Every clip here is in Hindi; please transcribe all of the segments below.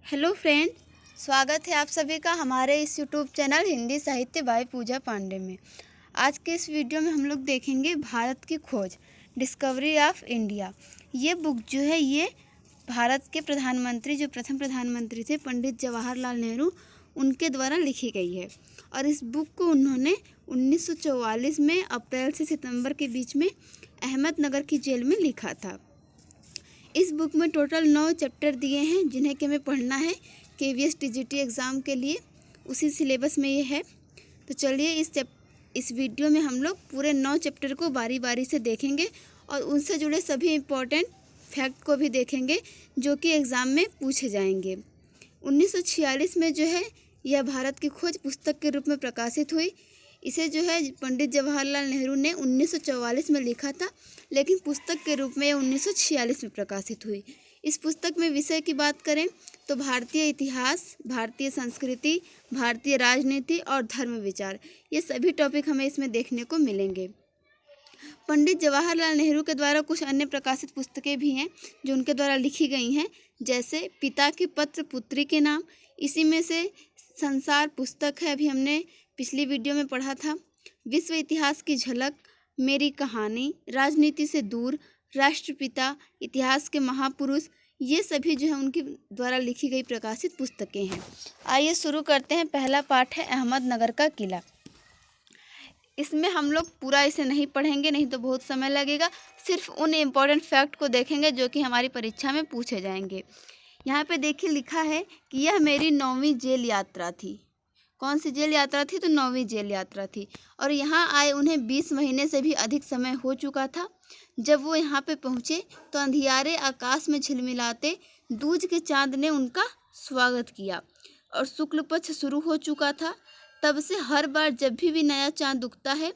हेलो फ्रेंड, स्वागत है आप सभी का हमारे इस यूट्यूब चैनल हिंदी साहित्य बाय पूजा पांडे में। आज के इस वीडियो में हम लोग देखेंगे भारत की खोज, डिस्कवरी ऑफ इंडिया। ये बुक जो है ये भारत के प्रधानमंत्री जो प्रथम प्रधानमंत्री थे पंडित जवाहरलाल नेहरू उनके द्वारा लिखी गई है। और इस बुक को उन्होंने 1944 में अप्रैल से सितंबर के बीच में अहमदनगर की जेल में लिखा था। इस बुक में टोटल 9 चैप्टर दिए हैं जिन्हें कि हमें पढ़ना है KVS TGT एग्ज़ाम के लिए। उसी सिलेबस में ये है। तो चलिए इस वीडियो में हम लोग पूरे 9 चैप्टर को बारी बारी से देखेंगे और उनसे जुड़े सभी इम्पोर्टेंट फैक्ट को भी देखेंगे जो कि एग्ज़ाम में पूछे जाएंगे। 1946 में जो है यह भारत की खोज पुस्तक के रूप में प्रकाशित हुई। इसे जो है पंडित जवाहरलाल नेहरू ने 1944 में लिखा था, लेकिन पुस्तक के रूप में यह 1946 में प्रकाशित हुई। इस पुस्तक में विषय की बात करें तो भारतीय इतिहास, भारतीय संस्कृति, भारतीय राजनीति और धर्म विचार, ये सभी टॉपिक हमें इसमें देखने को मिलेंगे। पंडित जवाहरलाल नेहरू के द्वारा कुछ अन्य प्रकाशित पुस्तकें भी हैं जो उनके द्वारा लिखी गई हैं, जैसे पिता के पत्र पुत्री के नाम। इसी में से संसार पुस्तक है, अभी हमने पिछली वीडियो में पढ़ा था। विश्व इतिहास की झलक, मेरी कहानी, राजनीति से दूर, राष्ट्रपिता, इतिहास के महापुरुष, ये सभी जो है उनके द्वारा लिखी गई प्रकाशित पुस्तकें हैं। आइए शुरू करते हैं। पहला पार्ट है अहमदनगर का किला। इसमें हम लोग पूरा इसे नहीं पढ़ेंगे, नहीं तो बहुत समय लगेगा। सिर्फ उन इम्पोर्टेंट फैक्ट को देखेंगे जो कि हमारी परीक्षा में पूछे जाएंगे। यहाँ पे देखिए लिखा है कि यह मेरी 9वीं जेल यात्रा थी। कौन सी जेल यात्रा थी? तो 9वीं जेल यात्रा थी। और यहाँ आए उन्हें 20 महीने से भी अधिक समय हो चुका था। जब वो यहाँ पे पहुँचे तो अंधियारे आकाश में झिलमिलाते दूज के चाँद ने उनका स्वागत किया और शुक्ल पक्ष शुरू हो चुका था। तब से हर बार जब भी नया चाँद उगता है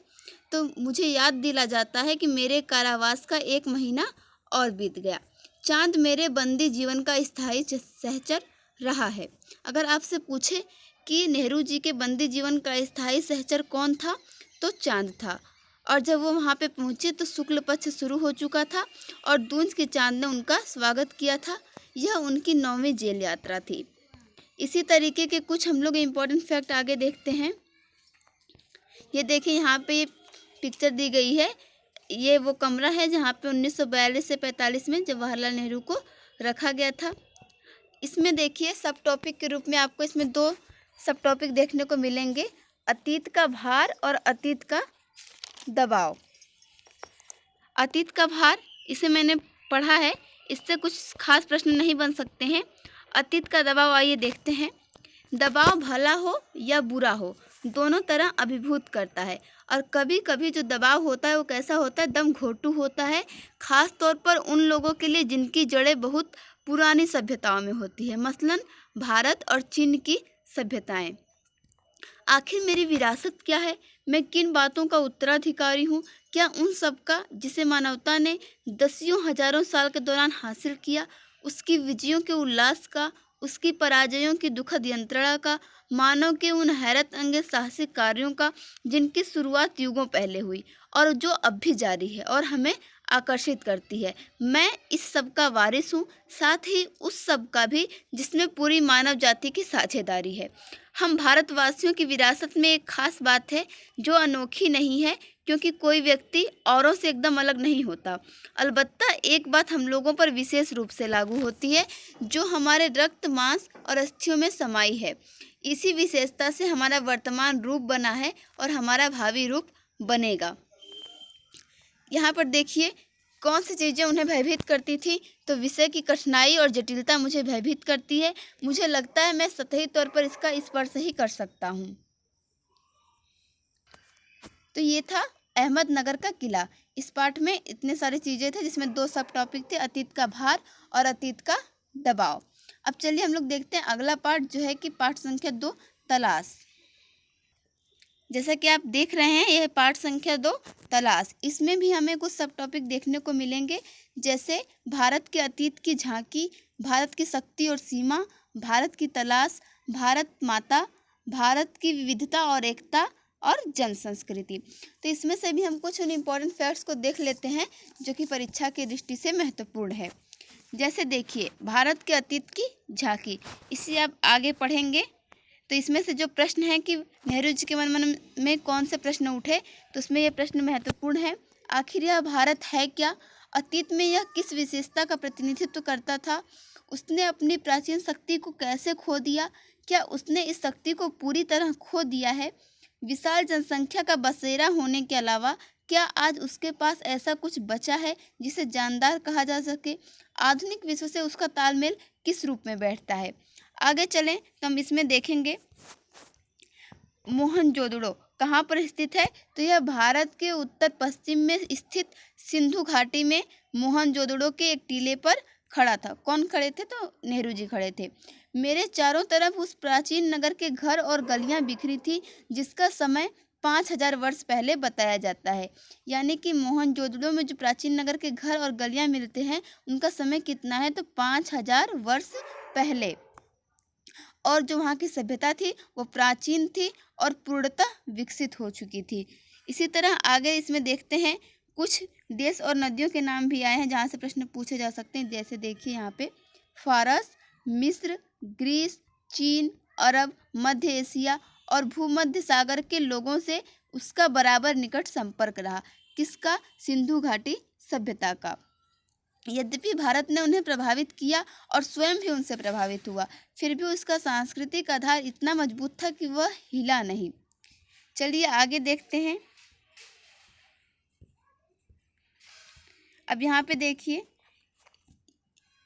तो मुझे याद दिला जाता है कि मेरे कारावास का 1 महीना और बीत गया। चाँद मेरे बंदी जीवन का स्थायी सहचर रहा है। अगर आपसे पूछे कि नेहरू जी के बंदी जीवन का स्थायी सहचर कौन था, तो चाँद था। और जब वो वहाँ पे पहुँचे तो शुक्ल पक्ष शुरू हो चुका था और दूज के चाँद ने उनका स्वागत किया था। यह उनकी 9वीं जेल यात्रा थी। इसी तरीके के कुछ हम लोग इम्पोर्टेंट फैक्ट आगे देखते हैं। ये देखिए यहाँ पे ये पिक्चर दी गई है। ये वो कमरा है जहाँ पे 1942 से 45 में जवाहरलाल नेहरू को रखा गया था। इसमें देखिए सब टॉपिक के रूप में आपको इसमें 2 सब टॉपिक देखने को मिलेंगे, अतीत का भार और अतीत का दबाव। अतीत का भार इसे मैंने पढ़ा है, इससे कुछ खास प्रश्न नहीं बन सकते हैं। अतीत का दबाव आइए देखते हैं। दबाव भला हो या बुरा हो, दोनों तरह अभिभूत करता है। और कभी कभी जो दबाव होता है वो कैसा होता है? दम घोंटू होता है, खास तौर पर उन लोगों के लिए जिनकी जड़ें बहुत पुरानी सभ्यताओं में होती है, मसलन भारत और चीन की सभ्यताएं। आखिर मेरी विरासत क्या है? मैं किन बातों का उत्तराधिकारी हूँ? क्या उन सब का जिसे मानवता ने दसियों हजारों साल के दौरान हासिल किया, उसकी विजयों के उल्लास का, उसकी पराजयों की दुखद यंत्रणा का, मानव के उन हैरत अंगेज साहसिक कार्यों का जिनकी शुरुआत युगों पहले हुई और जो अब भी जारी है और हमें आकर्षित करती है। मैं इस सब का वारिस हूँ, साथ ही उस सब का भी जिसमें पूरी मानव जाति की साझेदारी है। हम भारतवासियों की विरासत में एक खास बात है जो अनोखी नहीं है, क्योंकि कोई व्यक्ति औरों से एकदम अलग नहीं होता। अलबत्ता एक बात हम लोगों पर विशेष रूप से लागू होती है जो हमारे रक्त, मांस और अस्थियों में समाई है। इसी विशेषता से हमारा वर्तमान रूप बना है और हमारा भावी रूप बनेगा। यहाँ पर देखिए कौन सी चीज़ें उन्हें भयभीत करती थी? तो विषय की कठिनाई और जटिलता मुझे भयभीत करती है। मुझे लगता है मैं सतही तौर पर इसका स्पर्श ही कर सकता हूँ। तो ये था अहमदनगर का किला। इस पाठ में इतने सारी चीज़ें थे जिसमें 2 सब टॉपिक थे, अतीत का भार और अतीत का दबाव। अब चलिए हम लोग देखते हैं अगला पार्ट जो है कि पाठ संख्या 2, तलाश। जैसा कि आप देख रहे हैं यह पाठ संख्या 2, तलाश। इसमें भी हमें कुछ सब टॉपिक देखने को मिलेंगे, जैसे भारत के अतीत की झांकी, भारत की शक्ति और सीमा, भारत की तलाश, भारत माता, भारत की विविधता और एकता और जन संस्कृति। तो इसमें से भी हम कुछ इम्पोर्टेंट फैक्ट्स को देख लेते हैं जो कि परीक्षा की दृष्टि से महत्वपूर्ण है। जैसे देखिए भारत के अतीत की झांकी, इसे आप आगे पढ़ेंगे तो इसमें से जो प्रश्न है कि नेहरू जी के मन में कौन से प्रश्न उठे, तो उसमें यह प्रश्न महत्वपूर्ण है। आखिर यह भारत है क्या? अतीत में यह किस विशेषता का प्रतिनिधित्व करता था? उसने अपनी प्राचीन शक्ति को कैसे खो दिया? क्या उसने इस शक्ति को पूरी तरह खो दिया है? विशाल जनसंख्या का बसेरा होने के अलावा क्या आज उसके पास ऐसा कुछ बचा है जिसे जानदार कहा जा सके? आधुनिक विश्व से उसका तालमेल किस रूप में बैठता है? आगे चलें तो हम इसमें देखेंगे मोहनजोदड़ो कहाँ पर स्थित है, तो यह भारत के उत्तर पश्चिम में स्थित सिंधु घाटी में मोहनजोदड़ो के एक टीले पर खड़ा था। कौन खड़े थे? तो नेहरू जी खड़े थे। मेरे चारों तरफ उस प्राचीन नगर के घर और गलियां बिखरी थी जिसका समय 5000 वर्ष पहले बताया जाता है। यानी कि मोहनजोदड़ो में जो प्राचीन नगर के घर और गलियां मिलते हैं उनका समय कितना है, तो 5000 वर्ष पहले। और जो वहाँ की सभ्यता थी वो प्राचीन थी और पूर्णतः विकसित हो चुकी थी। इसी तरह आगे इसमें देखते हैं कुछ देश और नदियों के नाम भी आए हैं जहाँ से प्रश्न पूछे जा सकते हैं। जैसे देखिए यहाँ पे फारस, मिस्र, ग्रीस, चीन, अरब, मध्य एशिया और भूमध्य सागर के लोगों से उसका बराबर निकट संपर्क रहा। किसका? सिंधु घाटी सभ्यता का। यद्यपि भारत ने उन्हें प्रभावित किया और स्वयं भी उनसे प्रभावित हुआ, फिर भी उसका सांस्कृतिक आधार इतना मजबूत था कि वह हिला नहीं। चलिए आगे देखते हैं। अब यहाँ पे देखिए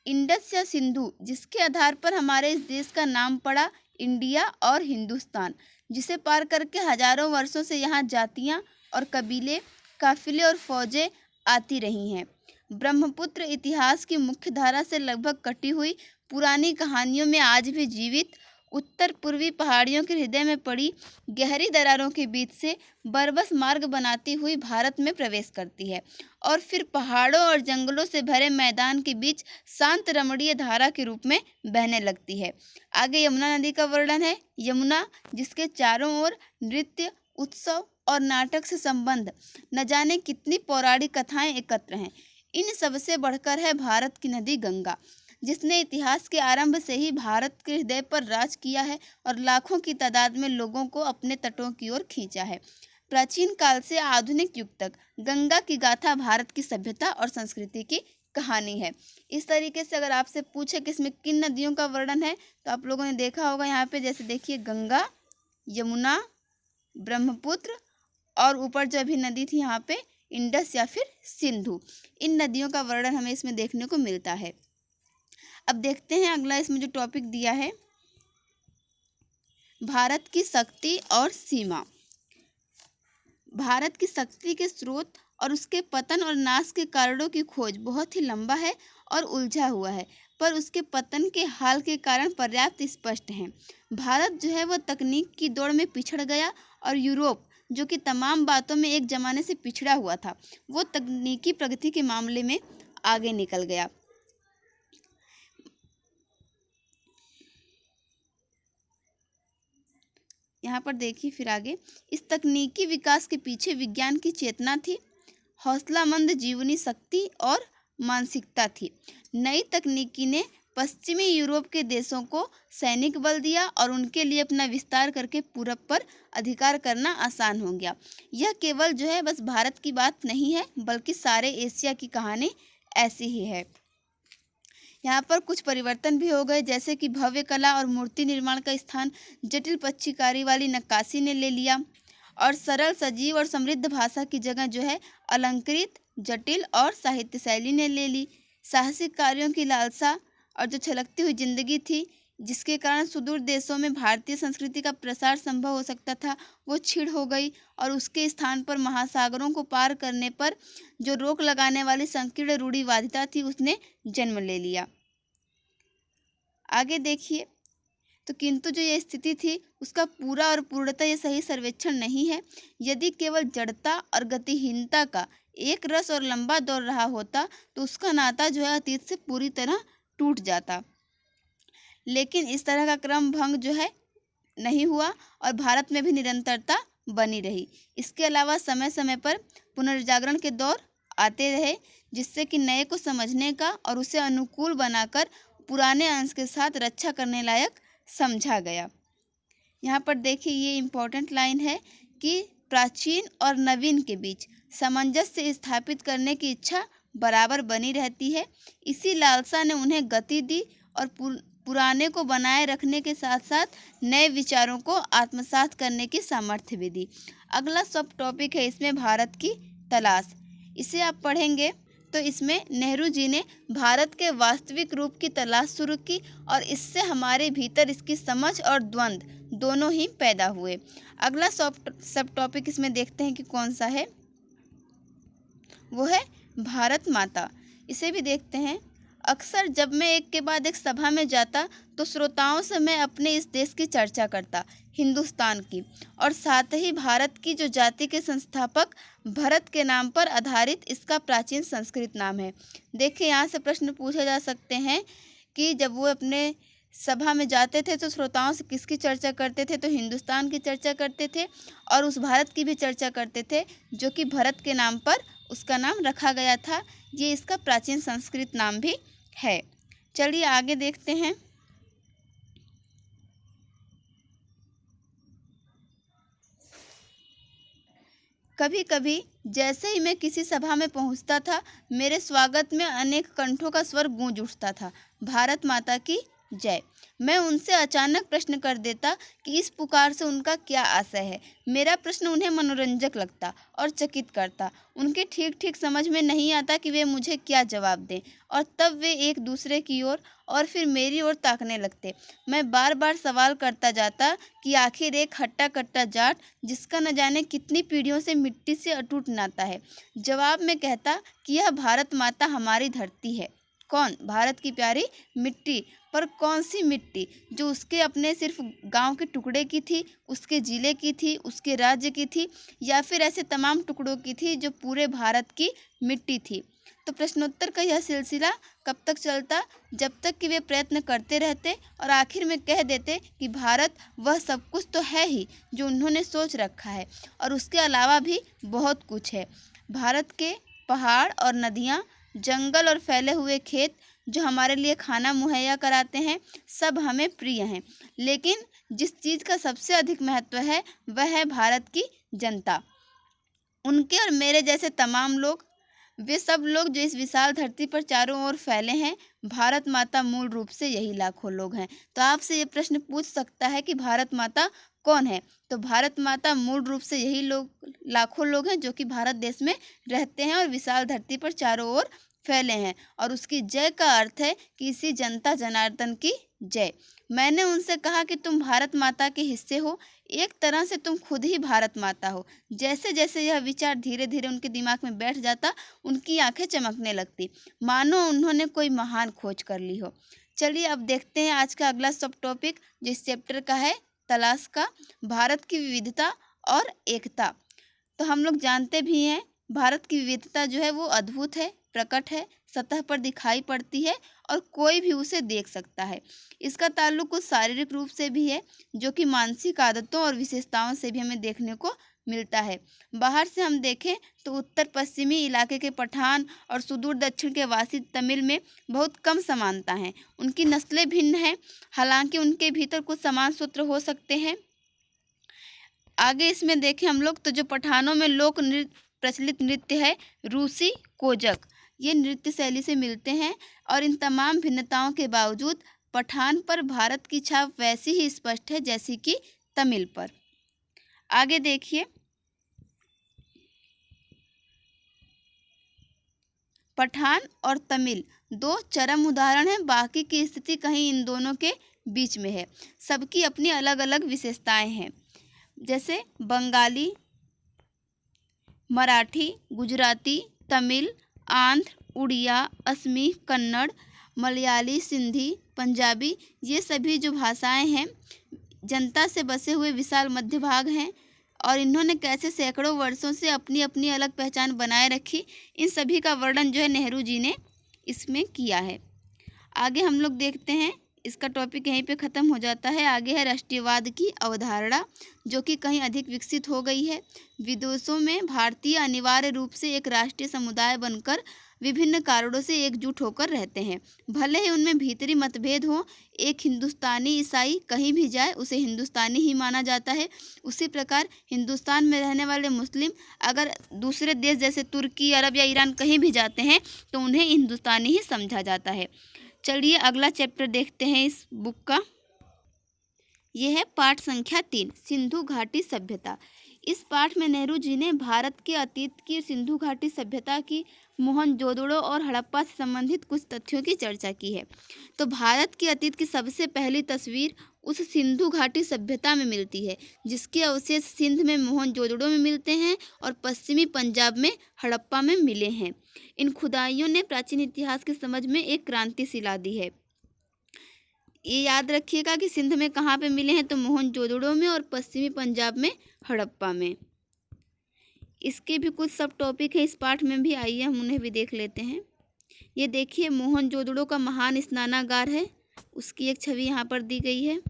इंडस या सिंधु, जिसके आधार पर हमारे इस देश का नाम पड़ा इंडिया और हिंदुस्तान, जिसे पार करके हजारों वर्षों से यहाँ जातियाँ और कबीले, काफिले और फौजें आती रही हैं। ब्रह्मपुत्र इतिहास की मुख्य धारा से लगभग कटी हुई पुरानी कहानियों में आज भी जीवित, उत्तर पूर्वी पहाड़ियों के हृदय में पड़ी गहरी दरारों के बीच से बरबस मार्ग बनाती हुई भारत में प्रवेश करती है और फिर पहाड़ों और जंगलों से भरे मैदान के बीच शांत रमणीय धारा के रूप में बहने लगती है। आगे यमुना नदी का वर्णन है। यमुना, जिसके चारों ओर नृत्य, उत्सव और नाटक से संबंध न जाने कितनी पौराणिक कथाएं एकत्र हैं। इन सबसे बढ़कर है भारत की नदी गंगा, जिसने इतिहास के आरंभ से ही भारत के हृदय पर राज किया है और लाखों की तादाद में लोगों को अपने तटों की ओर खींचा है। प्राचीन काल से आधुनिक युग तक गंगा की गाथा भारत की सभ्यता और संस्कृति की कहानी है। इस तरीके से अगर आपसे पूछे कि इसमें किन नदियों का वर्णन है, तो आप लोगों ने देखा होगा यहाँ पे, जैसे देखिए गंगा, यमुना, ब्रह्मपुत्र और ऊपर जो अभी नदी थी यहाँ पे इंडस या फिर सिंधु। इन नदियों का वर्णन हमें इसमें देखने को मिलता है। अब देखते हैं अगला इसमें जो टॉपिक दिया है, भारत की शक्ति और सीमा। भारत की शक्ति के स्रोत और उसके पतन और नाश के कारणों की खोज बहुत ही लंबा है और उलझा हुआ है, पर उसके पतन के हाल के कारण पर्याप्त स्पष्ट हैं। भारत जो है वह तकनीक की दौड़ में पिछड़ गया और यूरोप, जो कि तमाम बातों में एक ज़माने से पिछड़ा हुआ था, वो तकनीकी प्रगति के मामले में आगे निकल गया। यहाँ पर देखिए फिर आगे, इस तकनीकी विकास के पीछे विज्ञान की चेतना थी, हौसलामंद जीवनी शक्ति और मानसिकता थी। नई तकनीकी ने पश्चिमी यूरोप के देशों को सैनिक बल दिया और उनके लिए अपना विस्तार करके पूरब पर अधिकार करना आसान हो गया। यह केवल जो है बस भारत की बात नहीं है, बल्कि सारे एशिया की कहानी ऐसी ही है। यहाँ पर कुछ परिवर्तन भी हो गए, जैसे कि भव्य कला और मूर्ति निर्माण का स्थान जटिल पच्चीकारी वाली नक्काशी ने ले लिया और सरल, सजीव और समृद्ध भाषा की जगह जो है अलंकृत, जटिल और साहित्य शैली ने ले ली। साहसिक कार्यों की लालसा और जो छलकती हुई जिंदगी थी, जिसके कारण सुदूर देशों में भारतीय संस्कृति का प्रसार संभव हो सकता था, वो क्षीण हो गई और उसके स्थान पर महासागरों को पार करने पर जो रोक लगाने वाली संकीर्ण रूढ़िवादिता थी, उसने जन्म ले लिया। आगे देखिए तो किंतु जो ये स्थिति थी उसका पूरा और पूर्णतः ये सही सर्वेक्षण नहीं है। यदि केवल जड़ता और गतिहीनता का एक रस और लंबा दौर रहा होता तो उसका नाता जो है अतीत से पूरी तरह टूट जाता, लेकिन इस तरह का क्रम भंग जो है नहीं हुआ और भारत में भी निरंतरता बनी रही। इसके अलावा समय समय पर पुनर्जागरण के दौर आते रहे, जिससे कि नए को समझने का और उसे अनुकूल बनाकर पुराने अंश के साथ रक्षा करने लायक समझा गया। यहाँ पर देखिए ये इम्पोर्टेंट लाइन है कि प्राचीन और नवीन के बीच सामंजस्य स्थापित करने की इच्छा बराबर बनी रहती है। इसी लालसा ने उन्हें गति दी और पुराने को बनाए रखने के साथ साथ नए विचारों को आत्मसात करने की सामर्थ्य भी दी। अगला सब टॉपिक है इसमें भारत की तलाश। इसे आप पढ़ेंगे तो इसमें नेहरू जी ने भारत के वास्तविक रूप की तलाश शुरू की और इससे हमारे भीतर इसकी समझ और द्वंद्व दोनों ही पैदा हुए। अगला सब टॉपिक इसमें देखते हैं कि कौन सा है, वो है भारत माता। इसे भी देखते हैं। अक्सर जब मैं एक के बाद एक सभा में जाता तो श्रोताओं से मैं अपने इस देश की चर्चा करता, हिंदुस्तान की, और साथ ही भारत की जो जाति के संस्थापक भरत के नाम पर आधारित इसका प्राचीन संस्कृत नाम है। देखिए यहाँ से प्रश्न पूछे जा सकते हैं कि जब वो अपने सभा में जाते थे तो श्रोताओं से किसकी चर्चा करते थे, तो हिंदुस्तान की चर्चा करते थे और उस भारत की भी चर्चा करते थे जो कि भरत के नाम पर उसका नाम रखा गया था। ये इसका प्राचीन संस्कृत नाम भी है। चलिए आगे देखते हैं। कभी कभी जैसे ही मैं किसी सभा में पहुंचता था, मेरे स्वागत में अनेक कंठों का स्वर गूंज उठता था, भारत माता की जय। मैं उनसे अचानक प्रश्न कर देता कि इस पुकार से उनका क्या आशय है। मेरा प्रश्न उन्हें मनोरंजक लगता और चकित करता। उनके ठीक ठीक समझ में नहीं आता कि वे मुझे क्या जवाब दें, और तब वे एक दूसरे की ओर और फिर मेरी ओर ताकने लगते। मैं बार बार सवाल करता जाता कि आखिर एक हट्टा कट्टा जाट जिसका न जाने कितनी पीढ़ियों से मिट्टी से अटूट नाता है। जवाब में कहता कि यह भारत माता हमारी धरती है। कौन? भारत की प्यारी मिट्टी। पर कौन सी मिट्टी? जो उसके अपने सिर्फ गांव के टुकड़े की थी, उसके ज़िले की थी, उसके राज्य की थी, या फिर ऐसे तमाम टुकड़ों की थी जो पूरे भारत की मिट्टी थी। तो प्रश्नोत्तर का यह सिलसिला कब तक चलता? जब तक कि वे प्रयत्न करते रहते और आखिर में कह देते कि भारत वह सब कुछ तो है ही जो उन्होंने सोच रखा है, और उसके अलावा भी बहुत कुछ है। भारत के पहाड़ और नदियाँ, जंगल और फैले हुए खेत जो हमारे लिए खाना मुहैया कराते हैं, सब हमें प्रिय हैं। लेकिन जिस चीज़ का सबसे अधिक महत्व है वह है भारत की जनता। उनके और मेरे जैसे तमाम लोग, वे सब लोग जो इस विशाल धरती पर चारों ओर फैले हैं, भारत माता मूल रूप से यही लाखों लोग हैं। तो आपसे ये प्रश्न पूछ सकता है कि भारत माता कौन है? तो भारत माता मूल रूप से यही लोग, लाखों लोग हैं जो कि भारत देश में रहते हैं और विशाल धरती पर चारों ओर फैले हैं। और उसकी जय का अर्थ है कि इसी जनता जनार्दन की जय। मैंने उनसे कहा कि तुम भारत माता के हिस्से हो, एक तरह से तुम खुद ही भारत माता हो। जैसे जैसे यह विचार धीरे धीरे उनके दिमाग में बैठ जाता, उनकी आंखें चमकने लगती, मानो उन्होंने कोई महान खोज कर ली हो। चलिए अब देखते हैं आज का अगला सब टॉपिक, जो इस चैप्टर का है तलाश का, भारत की विविधता और एकता। तो हम लोग जानते भी हैं भारत की विविधता जो है वो अद्भुत है, प्रकट है, सतह पर दिखाई पड़ती है और कोई भी उसे देख सकता है। इसका ताल्लुक कुछ शारीरिक रूप से भी है, जो कि मानसिक आदतों और विशेषताओं से भी हमें देखने को मिलता है। बाहर से हम देखें तो उत्तर पश्चिमी इलाके के पठान और सुदूर दक्षिण के वासी तमिल में बहुत कम समानता है। उनकी नस्लें भिन्न हैं, हालांकि उनके भीतर कुछ समान सूत्र हो सकते हैं। आगे इसमें देखें हम लोग तो जो पठानों में लोक नृत्य प्रचलित नृत्य है रूसी कोजक, ये नृत्य शैली से मिलते हैं, और इन तमाम भिन्नताओं के बावजूद पठान पर भारत की छाप वैसी ही स्पष्ट है जैसी कि तमिल पर। आगे देखिए, पठान और तमिल दो चरम उदाहरण हैं, बाकी की स्थिति कहीं इन दोनों के बीच में है। सबकी अपनी अलग अलग विशेषताएं हैं, जैसे बंगाली, मराठी, गुजराती, तमिल, आंध्र, उड़िया, असमी, कन्नड़, मलयाली, सिंधी, पंजाबी, ये सभी जो भाषाएं हैं जनता से बसे हुए विशाल मध्य भाग हैं, और इन्होंने कैसे सैकड़ों वर्षों से अपनी अपनी अलग पहचान बनाए रखी, इन सभी का वर्णन जो है नेहरू जी ने इसमें किया है। आगे हम लोग देखते हैं इसका टॉपिक यहीं पे ख़त्म हो जाता है। आगे है राष्ट्रीयवाद की अवधारणा, जो कि कहीं अधिक विकसित हो गई है। विदेशों में भारतीय अनिवार्य रूप से एक राष्ट्रीय समुदाय बनकर विभिन्न कारणों से एकजुट होकर रहते हैं, भले ही उनमें भीतरी मतभेद हो। एक हिंदुस्तानी ईसाई कहीं भी जाए उसे हिंदुस्तानी ही माना जाता है। उसी प्रकार हिंदुस्तान में रहने वाले मुस्लिम अगर दूसरे देश जैसे तुर्की, अरब या ईरान कहीं भी जाते हैं तो उन्हें हिंदुस्तानी ही समझा जाता है। चलिए अगला चैप्टर देखते हैं इस बुक का। यह है पाठ संख्या 3, सिंधु घाटी सभ्यता। इस पाठ में नेहरू जी ने भारत के अतीत की सिंधु घाटी सभ्यता की, मोहनजोदड़ो और हड़प्पा से संबंधित कुछ तथ्यों की चर्चा की है। तो भारत के अतीत की सबसे पहली तस्वीर उस सिंधु घाटी सभ्यता में मिलती है, जिसके अवशेष सिंध में मोहनजोदड़ो में मिलते हैं और पश्चिमी पंजाब में हड़प्पा में मिले हैं। इन खुदाइयों ने प्राचीन इतिहास की समझ में एक क्रांति सी ला दी है। ये याद रखिएगा कि सिंध में कहाँ पे मिले हैं, तो मोहनजोदड़ो में और पश्चिमी पंजाब में हड़प्पा में। इसके भी कुछ सब टॉपिक है इस पाठ में भी, आइए हम उन्हें भी देख लेते हैं। ये देखिए मोहनजोदड़ो का महान स्नानागार है, उसकी एक छवि यहाँ पर दी गई है।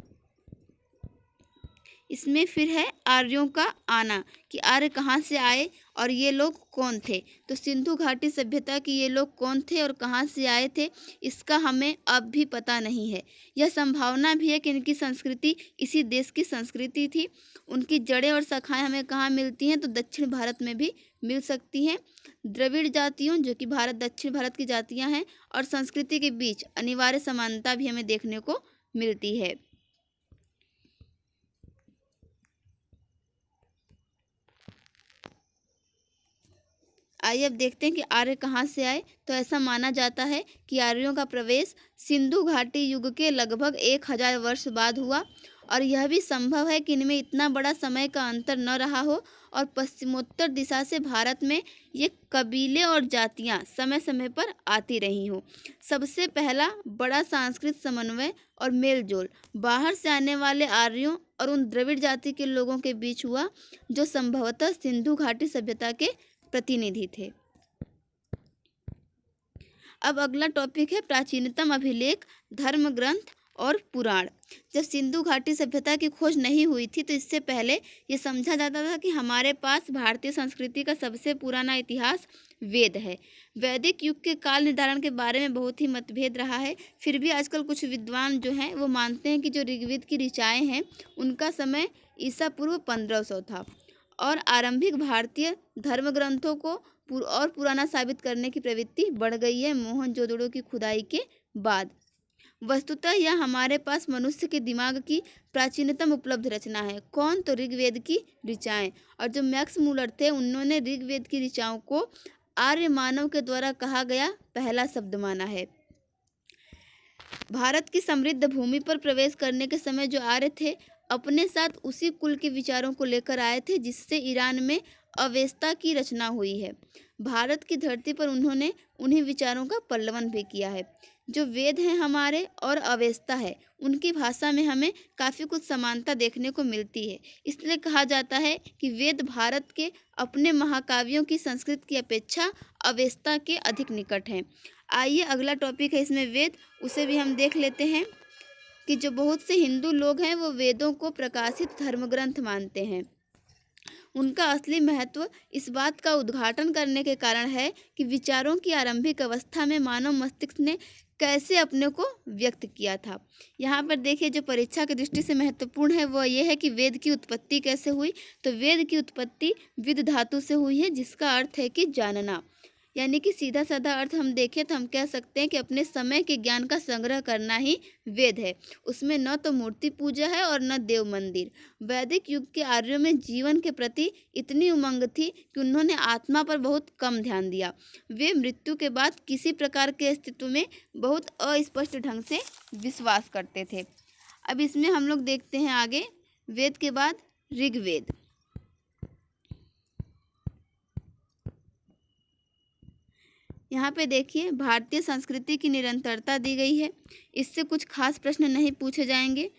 इसमें फिर है आर्यों का आना, कि आर्य कहाँ से आए और ये लोग कौन थे। तो सिंधु घाटी सभ्यता की ये लोग कौन थे और कहाँ से आए थे, इसका हमें अब भी पता नहीं है। यह संभावना भी है कि इनकी संस्कृति इसी देश की संस्कृति थी। उनकी जड़ें और शाखाएं हमें कहाँ मिलती हैं, तो दक्षिण भारत में भी मिल सकती हैं। द्रविड़ जातियों, जो कि दक्षिण भारत की जातियाँ हैं, और संस्कृति के बीच अनिवार्य समानता भी हमें देखने को मिलती है। आइए अब देखते हैं कि आर्य कहाँ से आए। तो ऐसा माना जाता है कि आर्यों का प्रवेश सिंधु घाटी युग के लगभग 1000 वर्ष बाद हुआ, और यह भी संभव है कि इनमें इतना बड़ा समय का अंतर न रहा हो और पश्चिमोत्तर दिशा से भारत में ये कबीले और जातियाँ समय समय पर आती रही हों। सबसे पहला बड़ा सांस्कृतिक समन्वय और मेलजोल बाहर से आने वाले आर्यों और उन द्रविड़ जाति के लोगों के बीच हुआ, जो संभवतः सिंधु घाटी सभ्यता के प्रतिनिधि थे। अब अगला टॉपिक है प्राचीनतम अभिलेख, धर्म ग्रंथ और पुराण। जब सिंधु घाटी सभ्यता की खोज नहीं हुई थी तो इससे पहले ये समझा जाता था कि हमारे पास भारतीय संस्कृति का सबसे पुराना इतिहास वेद है। वैदिक युग के काल निर्धारण के बारे में बहुत ही मतभेद रहा है। फिर भी आजकल कुछ विद्वान जो हैं वो मानते हैं कि जो ऋग्वेद की ऋचाएँ हैं उनका समय ईसा पूर्व 1500 था, और आरंभिक भारतीय धर्म ग्रंथों को और पुराना साबित करने की प्रवृत्ति बढ़ गई है मोहनजोदड़ो की खुदाई के बाद। वस्तुतः यह हमारे पास मनुष्य के दिमाग की प्राचीनतम उपलब्ध रचना है। कौन? तो ऋग्वेद की ऋचाएँ। और जो मैक्स मूलर थे उन्होंने ऋग्वेद की ऋचाओं को आर्य मानव के द्वारा कहा गया पहला शब्द माना है। भारत की समृद्ध भूमि पर प्रवेश करने के समय जो आर्य थे अपने साथ उसी कुल के विचारों को लेकर आए थे जिससे ईरान में अवेस्ता की रचना हुई है। भारत की धरती पर उन्होंने उन्हीं विचारों का पल्लवन भी किया है। जो वेद हैं हमारे और अवेस्ता है, उनकी भाषा में हमें काफ़ी कुछ समानता देखने को मिलती है। इसलिए कहा जाता है कि वेद भारत के अपने महाकाव्यों की संस्कृत की अपेक्षा अवेस्ता के अधिक निकट हैं। आइए अगला टॉपिक है इसमें वेद, उसे भी हम देख लेते हैं कि जो बहुत से हिंदू लोग हैं वो वेदों को प्रकाशित धर्मग्रंथ मानते हैं। उनका असली महत्व इस बात का उद्घाटन करने के कारण है कि विचारों की आरंभिक अवस्था में मानव मस्तिष्क ने कैसे अपने को व्यक्त किया था। यहाँ पर देखिए जो परीक्षा की दृष्टि से महत्वपूर्ण है वो ये है कि वेद की उत्पत्ति कैसे हुई। तो वेद की उत्पत्ति विद धातु से हुई है, जिसका अर्थ है कि जानना। यानी कि सीधा साधा अर्थ हम देखें तो हम कह सकते हैं कि अपने समय के ज्ञान का संग्रह करना ही वेद है। उसमें न तो मूर्ति पूजा है और न देव मंदिर। वैदिक युग के आर्यों में जीवन के प्रति इतनी उमंग थी कि उन्होंने आत्मा पर बहुत कम ध्यान दिया। वे मृत्यु के बाद किसी प्रकार के अस्तित्व में बहुत अस्पष्ट ढंग से विश्वास करते थे। अब इसमें हम लोग देखते हैं आगे, वेद के बाद ऋग्वेद। यहाँ पे देखिए भारतीय संस्कृति की निरंतरता दी गई है, इससे कुछ खास प्रश्न नहीं पूछे जाएंगे।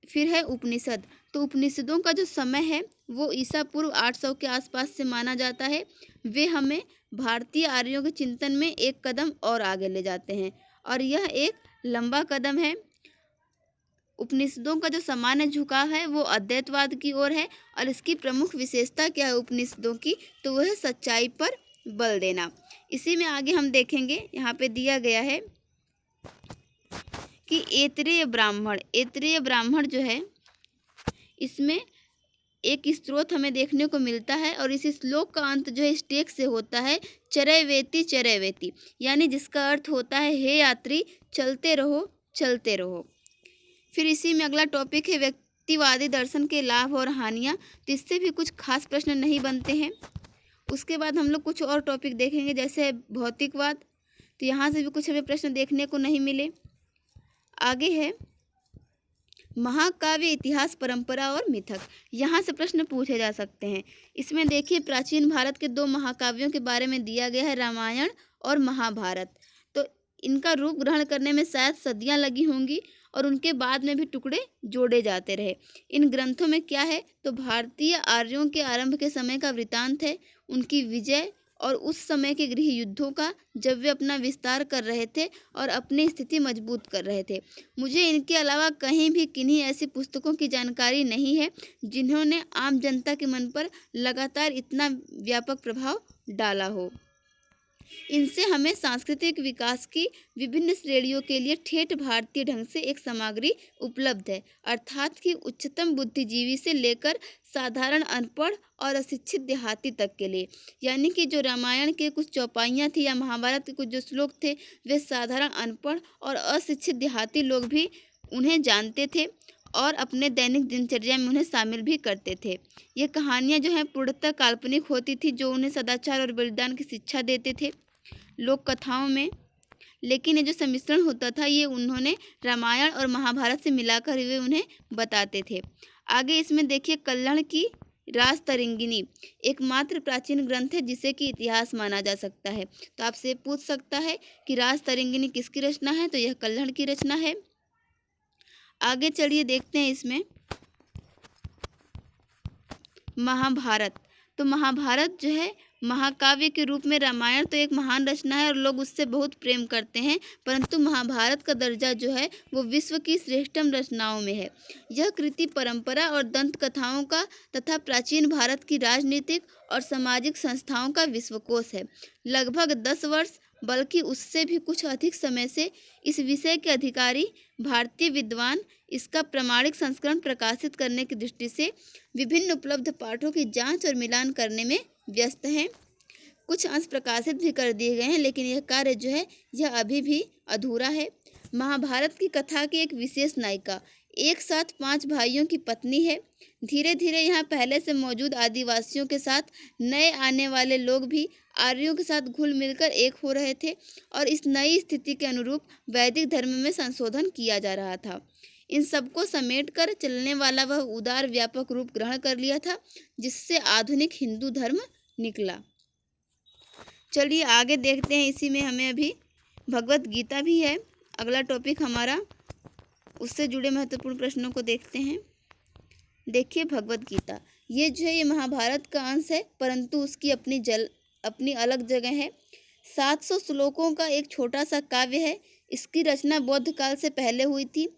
फिर है उपनिषद। तो उपनिषदों का जो समय है वो ईसा पूर्व 800 के आसपास से माना जाता है। वे हमें भारतीय आर्यों के चिंतन में एक कदम और आगे ले जाते हैं, और यह एक लंबा कदम है। उपनिषदों का जो सामान्य झुकाव है वो अद्वैतवाद की ओर है। और इसकी प्रमुख विशेषता क्या है उपनिषदों की, तो वह है सच्चाई पर बल देना। इसी में आगे हम देखेंगे, यहाँ पे दिया गया है कि ऐतरेय ब्राह्मण जो है, इसमें एक स्त्रोत हमें देखने को मिलता है और इस श्लोक का अंत जो है स्टेक से होता है चरैवेति, यानी जिसका अर्थ होता है हे यात्री चलते रहो चलते रहो। फिर इसी में अगला टॉपिक है व्यक्तिवादी दर्शन के लाभ और हानियाँ। तो इससे भी कुछ खास प्रश्न नहीं बनते हैं। उसके बाद हम लोग कुछ और टॉपिक देखेंगे, जैसे भौतिकवाद। तो यहाँ से भी कुछ हमें प्रश्न देखने को नहीं मिले। आगे है महाकाव्य, इतिहास, परंपरा और मिथक। यहाँ से प्रश्न पूछे जा सकते हैं। इसमें देखिए प्राचीन भारत के 2 महाकाव्यों के बारे में दिया गया है, रामायण और महाभारत। तो इनका रूप ग्रहण करने में शायद सदियां लगी होंगी और उनके बाद में भी टुकड़े जोड़े जाते रहे। इन ग्रंथों में क्या है, तो भारतीय आर्यों के आरंभ के समय का वृतांत है, उनकी विजय और उस समय के गृह युद्धों का, जब वे अपना विस्तार कर रहे थे और अपनी स्थिति मजबूत कर रहे थे। मुझे इनके अलावा कहीं भी किन्हीं ऐसी पुस्तकों की जानकारी नहीं है जिन्होंने आम जनता के मन पर लगातार इतना व्यापक प्रभाव डाला हो। इनसे हमें सांस्कृतिक विकास की विभिन्न श्रेणियों के लिए ठेठ भारतीय ढंग से एक सामग्री उपलब्ध है, अर्थात कि उच्चतम बुद्धिजीवी से लेकर साधारण अनपढ़ और अशिक्षित देहाती तक के लिए। यानी कि जो रामायण के कुछ चौपाइयाँ थी या महाभारत के कुछ जो श्लोक थे, वे साधारण अनपढ़ और अशिक्षित देहाती लोग भी उन्हें जानते थे और अपने दैनिक दिनचर्या में उन्हें शामिल भी करते थे। ये कहानियाँ जो हैं पूर्णतः काल्पनिक होती थी, जो उन्हें सदाचार और बलिदान की शिक्षा देते थे लोक कथाओं में। लेकिन ये जो सम्मिश्रण होता था, ये उन्होंने रामायण और महाभारत से मिलाकर वे उन्हें बताते थे। आगे इसमें देखिए कल्हड़ की राजतरंगिणी एकमात्र प्राचीन ग्रंथ है जिसे कि इतिहास माना जा सकता है। तो आपसे पूछ सकता है कि राजतरंगिणी किसकी रचना है, तो यह कल्हड़ की रचना है। आगे चलिए देखते हैं इसमें महाभारत। तो महाभारत जो है महाकाव्य के रूप में रामायण तो एक महान रचना है और लोग उससे बहुत प्रेम करते हैं, परंतु महाभारत का दर्जा जो है वो विश्व की श्रेष्ठतम रचनाओं में है। यह कृति परंपरा और दंत कथाओं का तथा प्राचीन भारत की राजनीतिक और सामाजिक संस्थाओं का विश्वकोश है। लगभग 10 वर्ष बल्कि उससे भी कुछ अधिक समय से इस विषय के अधिकारी भारतीय विद्वान इसका प्रमाणिक संस्करण प्रकाशित करने की दृष्टि से विभिन्न उपलब्ध पाठों की जांच और मिलान करने में व्यस्त हैं। कुछ अंश प्रकाशित भी कर दिए गए हैं, लेकिन यह कार्य जो है यह अभी भी अधूरा है। महाभारत की कथा की एक विशेष नायिका एक साथ 5 भाइयों की पत्नी है। धीरे धीरे यहाँ पहले से मौजूद आदिवासियों के साथ नए आने वाले लोग भी आर्यों के साथ घुल मिलकर एक हो रहे थे और इस नई स्थिति के अनुरूप वैदिक धर्म में संशोधन किया जा रहा था। इन सबको समेटकर चलने वाला वह उदार व्यापक रूप ग्रहण कर लिया था जिससे आधुनिक हिंदू धर्म निकला। चलिए आगे देखते हैं। इसी में हमें अभी भगवत गीता भी है अगला टॉपिक हमारा, उससे जुड़े महत्वपूर्ण प्रश्नों को देखते हैं। देखिए भगवत गीता, ये जो है ये महाभारत का अंश है, परंतु उसकी अपनी अलग जगह है। 700 श्लोकों का एक छोटा सा काव्य है। इसकी रचना बौद्ध काल से पहले हुई थी।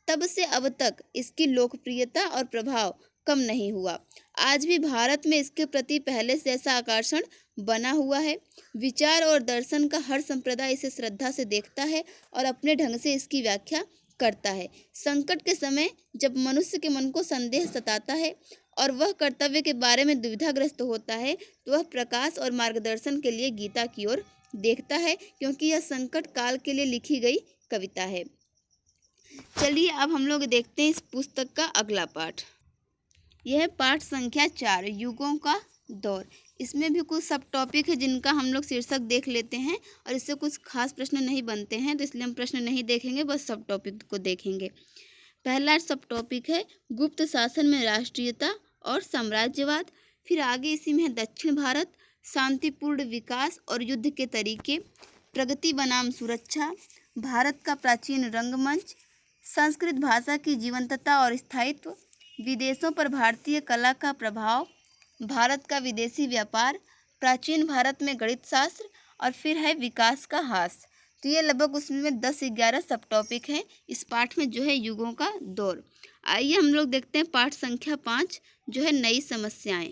तब से अब तक इसकी लोकप्रियता और प्रभाव कम नहीं हुआ। आज भी भारत में इसके प्रति पहले से ऐसा आकर्षण बना हुआ है। विचार और दर्शन का हर संप्रदाय इसे श्रद्धा से देखता है और अपने ढंग से इसकी व्याख्या करता है। संकट के समय जब मनुष्य के मन को संदेह सताता है और वह कर्तव्य के बारे में दुविधाग्रस्त होता है, तो वह प्रकाश और मार्गदर्शन के लिए गीता की ओर देखता है, क्योंकि यह संकट काल के लिए लिखी गई कविता है। चलिए अब हम लोग देखते हैं इस पुस्तक का अगला पाठ। यह है पाठ संख्या 4, युगों का दौर। इसमें भी कुछ सब टॉपिक है जिनका हम लोग शीर्षक देख लेते हैं और इससे कुछ खास प्रश्न नहीं बनते हैं, तो इसलिए हम प्रश्न नहीं देखेंगे, बस सब टॉपिक को देखेंगे। पहला सब टॉपिक है गुप्त शासन में राष्ट्रीयता और साम्राज्यवाद। फिर आगे इसी में है दक्षिण भारत, शांतिपूर्ण विकास और युद्ध के तरीके, प्रगति बनाम सुरक्षा, भारत का प्राचीन रंगमंच, संस्कृत भाषा की जीवंतता और स्थायित्व, विदेशों पर भारतीय कला का प्रभाव, भारत का विदेशी व्यापार, प्राचीन भारत में गणित शास्त्र और फिर है विकास का हास। तो ये लगभग उसमें 10-11 सब टॉपिक हैं इस पाठ में जो है युगों का दौर। आइए हम लोग देखते हैं पाठ संख्या 5 जो है नई समस्याएं।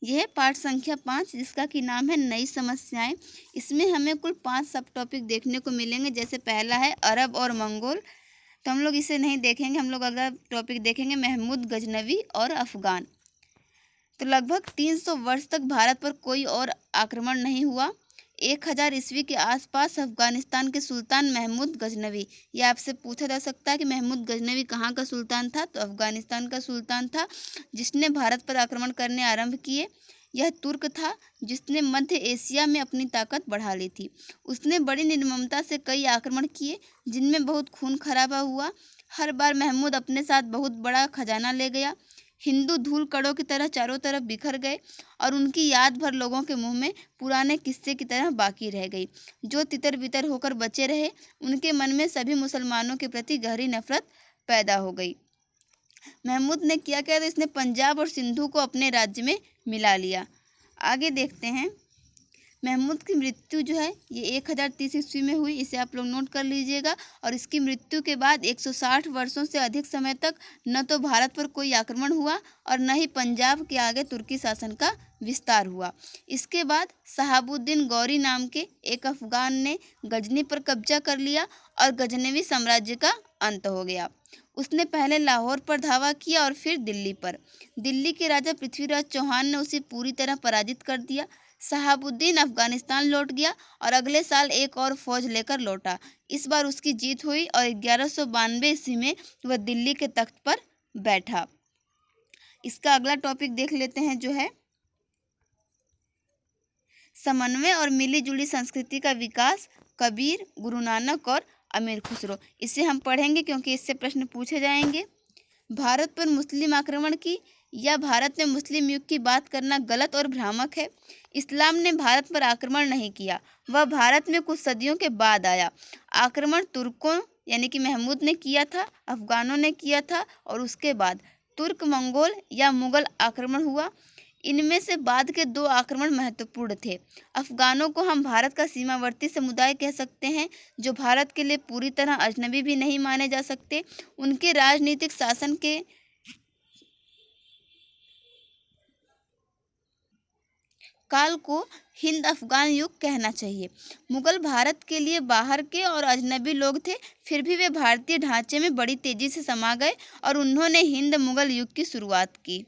यह है पाठ संख्या 5 जिसका कि नाम है नई समस्याएं। इसमें हमें कुल 5 सब टॉपिक देखने को मिलेंगे। जैसे पहला है अरब और मंगोल, तो हम लोग इसे नहीं देखेंगे, हम लोग अगला टॉपिक देखेंगे महमूद गजनवी और अफ़गान। तो लगभग 300 वर्ष तक भारत पर कोई और आक्रमण नहीं हुआ। 1000 ईस्वी के आसपास अफगानिस्तान के सुल्तान महमूद गजनवी, ये आपसे पूछा जा सकता है कि महमूद गजनवी कहाँ का सुल्तान था, तो अफगानिस्तान का सुल्तान था जिसने भारत पर आक्रमण करने आरंभ किए। यह तुर्क था जिसने मध्य एशिया में अपनी ताकत बढ़ा ली थी। उसने बड़ी निर्ममता से कई आक्रमण किए जिनमें बहुत खून खराबा हुआ। हर बार महमूद अपने साथ बहुत बड़ा खजाना ले गया। हिंदू धूल कणों की तरह चारों तरफ बिखर गए और उनकी याद भर लोगों के मुंह में पुराने किस्से की तरह बाकी रह गई। जो तितर बितर होकर बचे रहे उनके मन में सभी मुसलमानों के प्रति गहरी नफरत पैदा हो गई। महमूद ने क्या किया, तो इसने पंजाब और सिंधु को अपने राज्य में मिला लिया। आगे देखते हैं। महमूद की मृत्यु जो है ये 1030 ईस्वी में हुई, इसे आप लोग नोट कर लीजिएगा। और इसकी मृत्यु के बाद 160 वर्षों से अधिक समय तक न तो भारत पर कोई आक्रमण हुआ और न ही पंजाब के आगे तुर्की शासन का विस्तार हुआ। इसके बाद शहाबुद्दीन गौरी नाम के एक अफगान ने गजनी पर कब्जा कर लिया और गजनवी साम्राज्य का अंत हो गया। उसने पहले लाहौर पर धावा किया और फिर दिल्ली पर। दिल्ली के राजा पृथ्वीराज चौहान ने उसे पूरी तरह पराजित कर दिया। शहाबुद्दीन अफगानिस्तान लौट गया और अगले साल एक और फौज लेकर लौटा। इस बार उसकी जीत हुई और 1192 ईस्वी में वह दिल्ली के तख्त पर बैठा। इसका अगला टॉपिक देख लेते हैं जो है समन्वय और मिलीजुली संस्कृति का विकास, कबीर, गुरु नानक और अमीर खुसरो। इसे हम पढ़ेंगे क्योंकि इससे प्रश्न पूछे जाएंगे। भारत पर मुस्लिम आक्रमण की या भारत में मुस्लिम युग की बात करना गलत और भ्रामक है। इस्लाम ने भारत पर आक्रमण नहीं किया, वह भारत में कुछ सदियों के बाद आया। आक्रमण तुर्कों यानी कि महमूद ने किया था, अफगानों ने किया था और उसके बाद तुर्क मंगोल या मुगल आक्रमण हुआ। इनमें से बाद के 2 आक्रमण महत्वपूर्ण थे। अफगानों को हम भारत का सीमावर्ती समुदाय कह सकते हैं जो भारत के लिए पूरी तरह अजनबी भी नहीं माने जा सकते। उनके राजनीतिक शासन के काल को हिंद अफगान युग कहना चाहिए। मुगल भारत के लिए बाहर के और अजनबी लोग थे, फिर भी वे भारतीय ढांचे में बड़ी तेजी से समा गए और उन्होंने हिंद मुगल युग की शुरुआत की।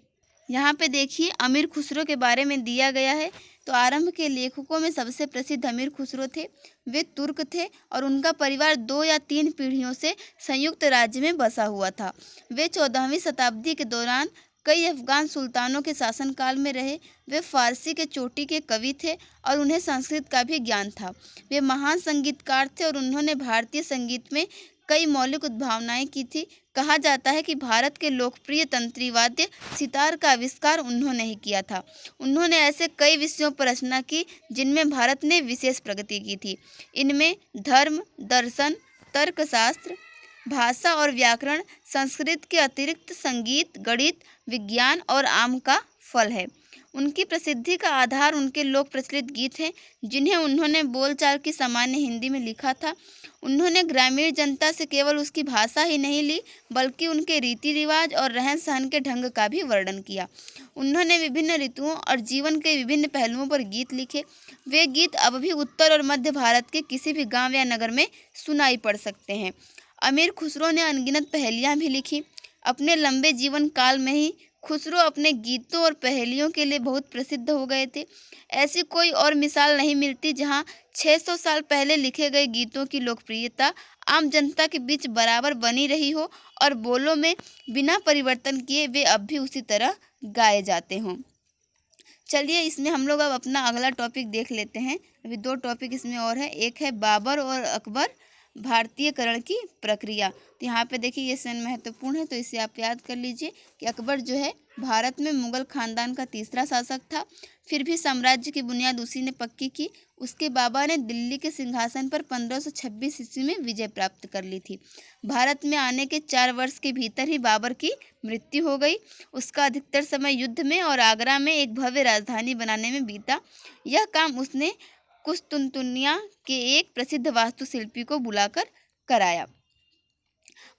यहाँ पे देखिए अमीर खुसरो के बारे में दिया गया है। तो आरंभ के लेखकों में सबसे प्रसिद्ध अमीर खुसरो थे। वे तुर्क थे और उनका परिवार 2 या 3 पीढ़ियों से संयुक्त राज्य में बसा हुआ था। वे 14वीं शताब्दी के दौरान कई अफगान सुल्तानों के शासनकाल में रहे। वे फारसी के चोटी के कवि थे और उन्हें संस्कृत का भी ज्ञान था। वे महान संगीतकार थे और उन्होंने भारतीय संगीत में कई मौलिक उद्भावनाएं की थी। कहा जाता है कि भारत के लोकप्रिय तंत्री वाद्य सितार का आविष्कार उन्होंने ही किया था। उन्होंने ऐसे कई विषयों पर रचना की जिनमें भारत ने विशेष प्रगति की थी। इनमें धर्म, दर्शन, तर्कशास्त्र, भाषा और व्याकरण, संस्कृत के अतिरिक्त संगीत, गणित, विज्ञान और आम का फल है। उनकी प्रसिद्धि का आधार उनके लोक प्रचलित गीत हैं जिन्हें उन्होंने बोलचाल की सामान्य हिंदी में लिखा था। उन्होंने ग्रामीण जनता से केवल उसकी भाषा ही नहीं ली बल्कि उनके रीति रिवाज और रहन सहन के ढंग का भी वर्णन किया। उन्होंने विभिन्न ऋतुओं और जीवन के विभिन्न पहलुओं पर गीत लिखे। वे गीत अब भी उत्तर और मध्य भारत के किसी भी गांव या नगर में सुनाई पड़ सकते हैं। अमीर खुसरो ने अनगिनत पहेलियाँ भी लिखी। अपने लंबे जीवन काल में ही खुसरो अपने गीतों और पहेलियों के लिए बहुत प्रसिद्ध हो गए थे। ऐसी कोई और मिसाल नहीं मिलती जहां 600 साल पहले लिखे गए गीतों की लोकप्रियता आम जनता के बीच बराबर बनी रही हो और बोलों में बिना परिवर्तन किए वे अब भी उसी तरह गाए जाते हों। चलिए इसमें हम लोग अब अपना अगला टॉपिक देख लेते हैं। अभी 2 टॉपिक इसमें और है। एक है बाबर और अकबर भारतीयकरण की प्रक्रिया। तो यहाँ पे देखिए ये सन महत्वपूर्ण है, तो इसे आप याद कर लीजिए कि अकबर जो है भारत में मुगल खानदान का तीसरा शासक था। फिर भी साम्राज्य की बुनियाद उसी ने पक्की की। उसके बाबा ने दिल्ली के सिंहासन पर 1526 ईस्वी में विजय प्राप्त कर ली थी। भारत में आने के 4 वर्ष के भीतर ही बाबर की मृत्यु हो गई। उसका अधिकतर समय युद्ध में और आगरा में एक भव्य राजधानी बनाने में बीता। यह काम उसने कुस्तुनतुनिया के एक प्रसिद्ध वास्तुशिल्पी को बुलाकर कराया।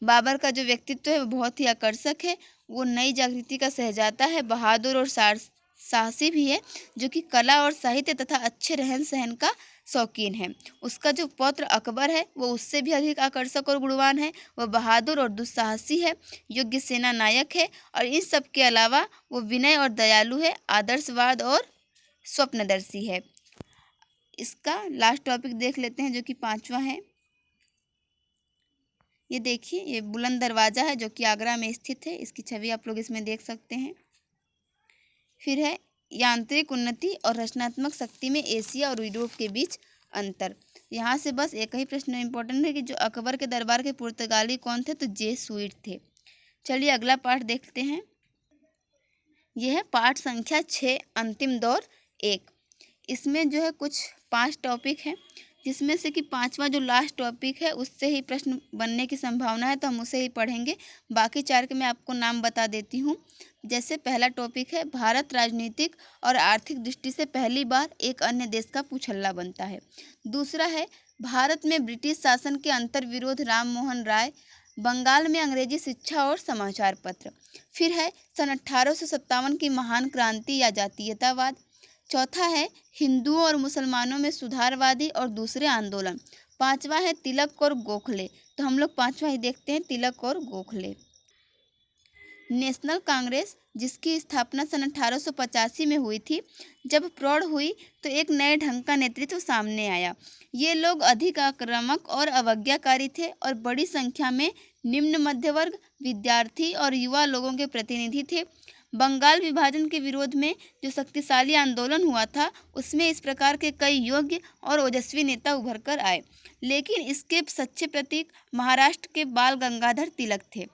बाबर का जो व्यक्तित्व है वो बहुत ही आकर्षक है। वो नई जागृति का सहजादा है, बहादुर और साहसी भी है, जो कि कला और साहित्य तथा अच्छे रहन सहन का शौकीन है। उसका जो पौत्र अकबर है वो उससे भी अधिक आकर्षक और गुणवान है। वह बहादुर और दुस्साहसी है, योग्य सेना नायक है, और इन सब के अलावा वो विनय और दयालु है, आदर्शवाद और स्वप्नदर्शी है। इसका लास्ट टॉपिक देख लेते हैं, जो कि 5वां है। ये देखिए, ये बुलंद दरवाज़ा है जो कि आगरा में स्थित है। इसकी छवि आप लोग इसमें देख सकते हैं। फिर है यांत्रिक उन्नति और रचनात्मक शक्ति में एशिया और यूरोप के बीच अंतर। यहाँ से बस एक ही प्रश्न इम्पोर्टेंट है कि जो अकबर के दरबार के पुर्तगाली कौन थे, तो जेसुइट थे। चलिए अगला पाठ देखते हैं। यह है पाठ संख्या 6, अंतिम दौर 1। इसमें जो है कुछ 5 टॉपिक हैं, जिसमें से कि 5वां जो लास्ट टॉपिक है उससे ही प्रश्न बनने की संभावना है, तो हम उसे ही पढ़ेंगे। बाकी 4 के मैं आपको नाम बता देती हूँ। जैसे पहला टॉपिक है, भारत राजनीतिक और आर्थिक दृष्टि से पहली बार एक अन्य देश का पूछल्ला बनता है। दूसरा है, भारत में ब्रिटिश शासन के अंतर्विरोध, राम मोहन राय, बंगाल में अंग्रेजी शिक्षा और समाचार पत्र। फिर है सन 1857 की महान क्रांति या जातीयतावाद। चौथा है, हिंदुओं और मुसलमानों में सुधारवादी और दूसरे आंदोलन। 5वां है, तिलक और गोखले। तो हम लोग 5वां ही देखते हैं, तिलक और गोखले। नेशनल कांग्रेस, जिसकी स्थापना सन 1885 में हुई थी, जब प्रौढ़ हुई तो एक नए ढंग का नेतृत्व सामने आया। ये लोग अधिक आक्रामक और अवज्ञाकारी थे और बड़ी संख्या में निम्न मध्य वर्ग, विद्यार्थी और युवा लोगों के प्रतिनिधि थे। बंगाल विभाजन के विरोध में जो शक्तिशाली आंदोलन हुआ था, उसमें इस प्रकार के कई योग्य और ओजस्वी नेता उभर कर आए, लेकिन इसके सच्चे प्रतीक महाराष्ट्र के बाल गंगाधर तिलक थे।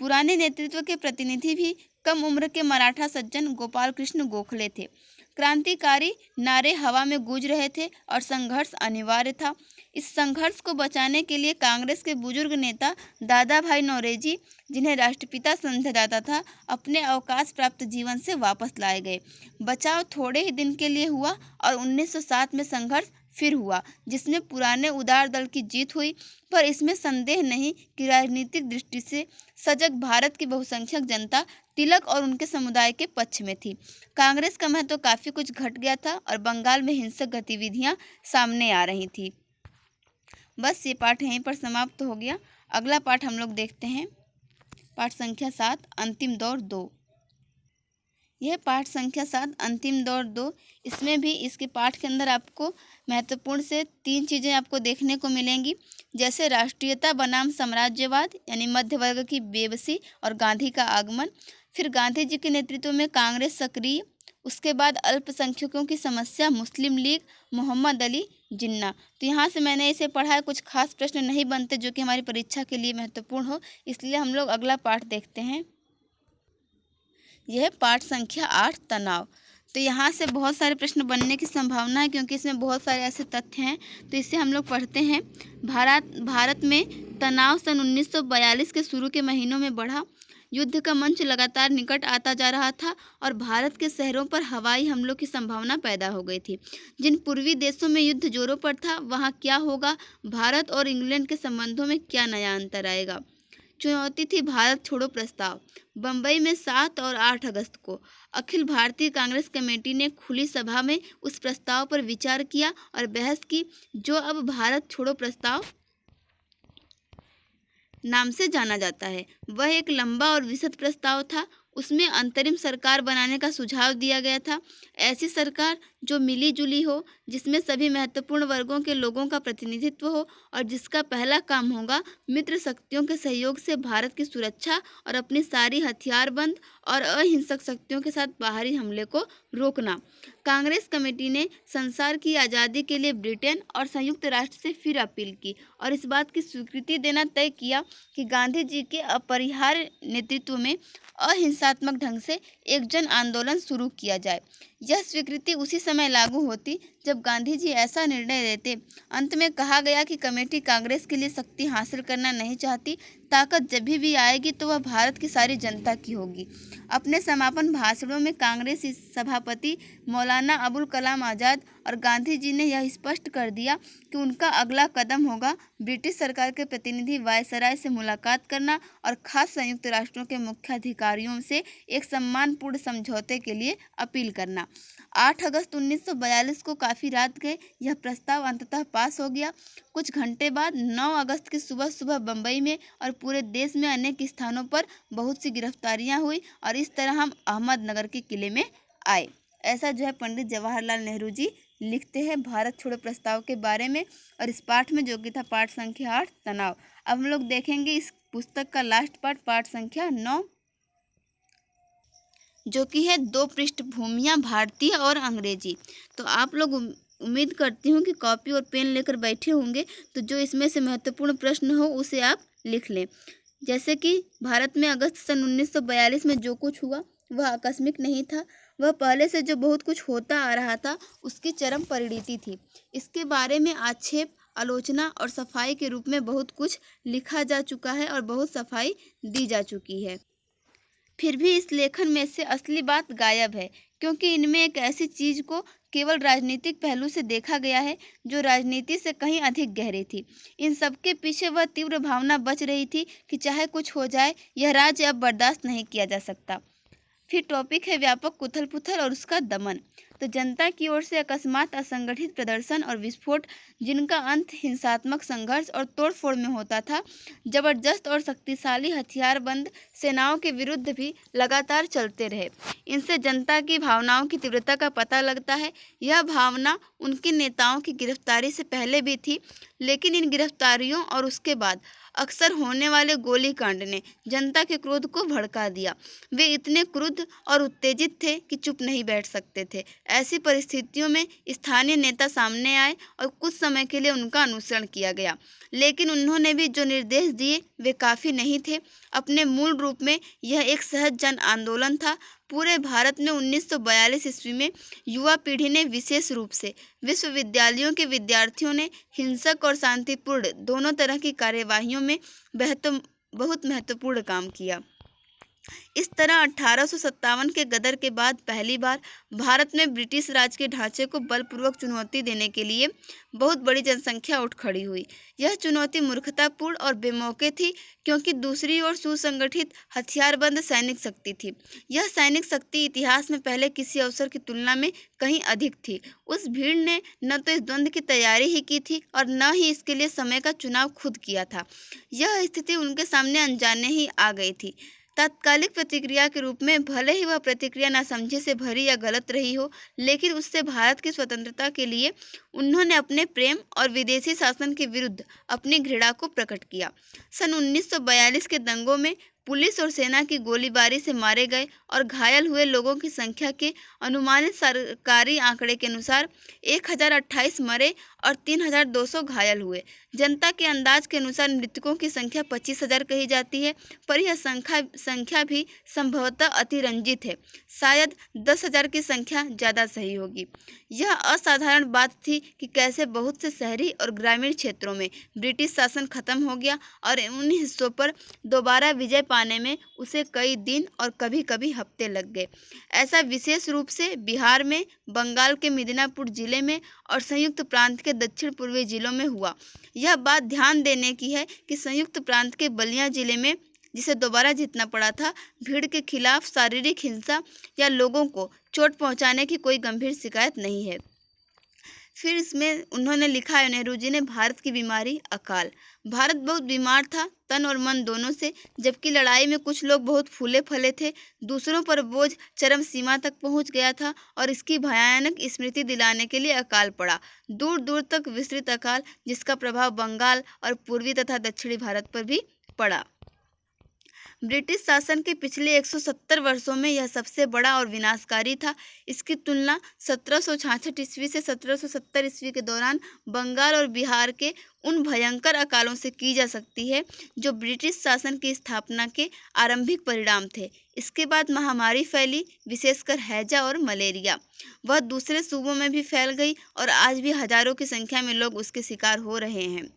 पुराने नेतृत्व के प्रतिनिधि भी कम उम्र के मराठा सज्जन गोपाल कृष्ण गोखले थे। क्रांतिकारी नारे हवा में गूंज रहे थे और संघर्ष अनिवार्य था। इस संघर्ष को बचाने के लिए कांग्रेस के बुजुर्ग नेता दादा भाई नौरोजी, जिन्हें राष्ट्रपिता समझा जाता था, अपने अवकाश प्राप्त जीवन से वापस लाए गए। बचाव थोड़े ही दिन के लिए हुआ और 1907 में संघर्ष फिर हुआ, जिसमें पुराने उदार दल की जीत हुई। पर इसमें संदेह नहीं कि राजनीतिक दृष्टि से सजग भारत की बहुसंख्यक जनता तिलक और उनके समुदाय के पक्ष में थी। कांग्रेस का महत्व काफ़ी कुछ घट गया था और बंगाल में हिंसक गतिविधियां सामने आ रही थी। बस ये पाठ यहीं पर समाप्त हो गया। अगला पाठ हम लोग देखते हैं, पाठ संख्या 7, अंतिम दौर 2। यह पाठ संख्या 7, अंतिम दौर 2। इसमें भी इसके पाठ के अंदर आपको महत्वपूर्ण से 3 चीज़ें आपको देखने को मिलेंगी, जैसे राष्ट्रीयता बनाम साम्राज्यवाद, यानी मध्य वर्ग की बेबसी और गांधी का आगमन। फिर गांधी जी के नेतृत्व में कांग्रेस सक्रिय। उसके बाद अल्पसंख्यकों की समस्या, मुस्लिम लीग, मोहम्मद अली जिन्ना। तो यहाँ से मैंने इसे पढ़ा है। कुछ खास प्रश्न नहीं बनते जो कि हमारी परीक्षा के लिए महत्वपूर्ण हो, इसलिए हम लोग अगला पाठ देखते हैं। यह पाठ संख्या 8, तनाव। तो यहाँ से बहुत सारे प्रश्न बनने की संभावना है, क्योंकि इसमें बहुत सारे ऐसे तथ्य हैं। तो इसे हम लोग पढ़ते हैं। भारत में तनाव सन 1942 के शुरू के महीनों में बढ़ा। युद्ध का मंच लगातार निकट आता जा रहा था और भारत के शहरों पर हवाई हमलों की संभावना पैदा हो गई थी। जिन पूर्वी देशों में युद्ध जोरों पर था, वहाँ क्या होगा? भारत और इंग्लैंड के संबंधों में क्या नया अंतर आएगा? चुनौती थी भारत छोड़ो प्रस्ताव। बम्बई में 7 और 8 अगस्त को अखिल भारतीय कांग्रेस कमेटी ने खुली सभा में उस प्रस्ताव पर विचार किया और बहस की, जो अब भारत छोड़ो प्रस्ताव नाम से जाना जाता है। वह एक लंबा और विस्तृत प्रस्ताव था। उसमें अंतरिम सरकार बनाने का सुझाव दिया गया था। ऐसी सरकार जो मिली जुली हो, जिसमें सभी महत्वपूर्ण वर्गों के लोगों का प्रतिनिधित्व हो और जिसका पहला काम होगा मित्र शक्तियों के सहयोग से भारत की सुरक्षा और अपनी सारी हथियारबंद और अहिंसक शक्तियों के साथ बाहरी हमले को रोकना। कांग्रेस कमेटी ने संसार की आज़ादी के लिए ब्रिटेन और संयुक्त राष्ट्र से फिर अपील की और इस बात की स्वीकृति देना तय किया कि गांधी जी के अपरिहार्य नेतृत्व में अहिंसात्मक ढंग से एक जन आंदोलन शुरू किया जाए। यह स्वीकृति उसी समय लागू होती जब गांधी जी ऐसा निर्णय लेते। अंत में कहा गया कि कमेटी कांग्रेस के लिए शक्ति हासिल करना नहीं चाहती ताकत जब भी आएगी तो वह भारत की सारी जनता की होगी। अपने समापन भाषणों में कांग्रेस सभापति मौलाना अबुल कलाम आज़ाद और गांधी जी ने यह स्पष्ट कर दिया कि उनका अगला कदम होगा ब्रिटिश सरकार के प्रतिनिधि वायसराय से मुलाकात करना और खास संयुक्त राष्ट्रों के मुख्य अधिकारियों से एक सम्मानपूर्ण समझौते के लिए अपील करना। 8 अगस्त 1942 को काफ़ी रात गए यह प्रस्ताव अंततः पास हो गया। कुछ घंटे बाद 9 अगस्त की सुबह सुबह बम्बई में और पूरे देश में अनेक स्थानों पर बहुत सी गिरफ्तारियां हुई और इस तरह हम अहमदनगर के किले में आए। ऐसा जो है पंडित जवाहरलाल नेहरू जी लिखते हैं भारत छोड़ो प्रस्ताव के बारे में। और इस पाठ में जो कि था पाठ संख्या 8 तनाव। अब हम लोग देखेंगे इस पुस्तक का लास्ट पाठ, पाठ संख्या 9, जो कि है 2 पृष्ठभूमियाँ भारतीय और अंग्रेजी। तो आप लोग उम्मीद करती हूँ कि कॉपी और पेन लेकर बैठे होंगे, तो जो इसमें से महत्वपूर्ण प्रश्न हो उसे आप लिख लें। जैसे कि भारत में अगस्त सन 1942 में जो कुछ हुआ वह आकस्मिक नहीं था, वह पहले से जो बहुत कुछ होता आ रहा था उसकी चरम परिणति थी। इसके बारे में आक्षेप, आलोचना और सफाई के रूप में बहुत कुछ लिखा जा चुका है और बहुत सफाई दी जा चुकी है। फिर भी इस लेखन में से असली बात गायब है, क्योंकि इनमें एक ऐसी चीज को केवल राजनीतिक पहलू से देखा गया है जो राजनीति से कहीं अधिक गहरी थी। इन सबके पीछे वह तीव्र भावना बच रही थी कि चाहे कुछ हो जाए यह राज्य अब बर्दाश्त नहीं किया जा सकता। फिर टॉपिक है व्यापक उथल पुथल और उसका दमन। तो जनता की ओर से अकस्मात असंगठित प्रदर्शन और विस्फोट, जिनका अंत हिंसात्मक संघर्ष और तोड़फोड़ में होता था, जबरदस्त और शक्तिशाली हथियारबंद सेनाओं के विरुद्ध भी लगातार चलते रहे। इनसे जनता की भावनाओं की तीव्रता का पता लगता है। यह भावना उनके नेताओं की गिरफ्तारी से पहले भी थी, लेकिन इन गिरफ्तारियों और उसके बाद अक्सर होने वाले गोलीकांड ने जनता के क्रोध को भड़का दिया। वे इतने क्रुद्ध और उत्तेजित थे कि चुप नहीं बैठ सकते थे। ऐसी परिस्थितियों में स्थानीय नेता सामने आए और कुछ समय के लिए उनका अनुसरण किया गया, लेकिन उन्होंने भी जो निर्देश दिए वे काफ़ी नहीं थे। अपने मूल रूप में यह एक सहज जन आंदोलन था। पूरे भारत में 1942 ईस्वी में युवा पीढ़ी ने, विशेष रूप से विश्वविद्यालयों के विद्यार्थियों ने, हिंसक और शांतिपूर्ण दोनों तरह की कार्यवाहियों में बहुत महत्वपूर्ण काम किया। इस तरह 1857 के गदर के बाद पहली बार भारत में ब्रिटिश राज के ढांचे को बलपूर्वक चुनौती देने के लिए बहुत बड़ी जनसंख्या उठ खड़ी हुई। यह चुनौती मूर्खतापूर्ण और बेमौके थी, क्योंकि दूसरी ओर सुसंगठित हथियारबंद सैनिक शक्ति थी। यह सैनिक शक्ति इतिहास में पहले किसी अवसर की तुलना में कहीं अधिक थी। उस भीड़ ने न तो इस द्वंद्व की तैयारी ही की थी और न ही इसके लिए समय का चुनाव खुद किया था। यह स्थिति उनके सामने अनजाने ही आ गई थी। तात्कालिक प्रतिक्रिया के रूप में भले ही वह प्रतिक्रिया नासमझी से भरी या गलत रही हो, लेकिन उससे भारत की स्वतंत्रता के लिए उन्होंने अपने प्रेम और विदेशी शासन के विरुद्ध अपनी घृणा को प्रकट किया। सन 1942 के दंगों में पुलिस और सेना की गोलीबारी से मारे गए और घायल हुए लोगों की संख्या के अनुमानित सरकारी आंकड़े के अनुसार 1028 मरे और 3200 घायल हुए। जनता के अंदाज के अनुसार मृतकों की संख्या 25,000 कही जाती है, पर यह संख्या भी संभवतः अतिरंजित है। शायद 10,000 की संख्या ज़्यादा सही होगी। यह असाधारण बात थी कि कैसे बहुत से शहरी और ग्रामीण क्षेत्रों में ब्रिटिश शासन खत्म हो गया और उन हिस्सों पर दोबारा विजय पाने में उसे कई दिन और कभी कभी हफ्ते लग गए। ऐसा विशेष रूप से बिहार में, बंगाल के मिदनापुर जिले में और संयुक्त प्रांत के दक्षिण पूर्वी जिलों में हुआ। यह बात ध्यान देने की है कि संयुक्त प्रांत के बलिया जिले में, जिसे दोबारा जीतना पड़ा था, भीड़ के खिलाफ शारीरिक हिंसा या लोगों को चोट पहुंचाने की कोई गंभीर शिकायत नहीं है। फिर इसमें उन्होंने लिखा है, नेहरू जी ने, भारत की बीमारी अकाल। भारत बहुत बीमार था, तन और मन दोनों से। जबकि लड़ाई में कुछ लोग बहुत फूले फले थे, दूसरों पर बोझ चरम सीमा तक पहुंच गया था और इसकी भयानक स्मृति दिलाने के लिए अकाल पड़ा, दूर दूर तक विस्तृत अकाल, जिसका प्रभाव बंगाल और पूर्वी तथा दक्षिणी भारत पर भी पड़ा। ब्रिटिश शासन के पिछले 170 वर्षों में यह सबसे बड़ा और विनाशकारी था। इसकी तुलना 1766 ईस्वी से 1770 ईस्वी के दौरान बंगाल और बिहार के उन भयंकर अकालों से की जा सकती है जो ब्रिटिश शासन की स्थापना के आरंभिक परिणाम थे। इसके बाद महामारी फैली, विशेषकर हैजा और मलेरिया। वह दूसरे सूबों में भी फैल गई और आज भी हजारों की संख्या में लोग उसके शिकार हो रहे हैं।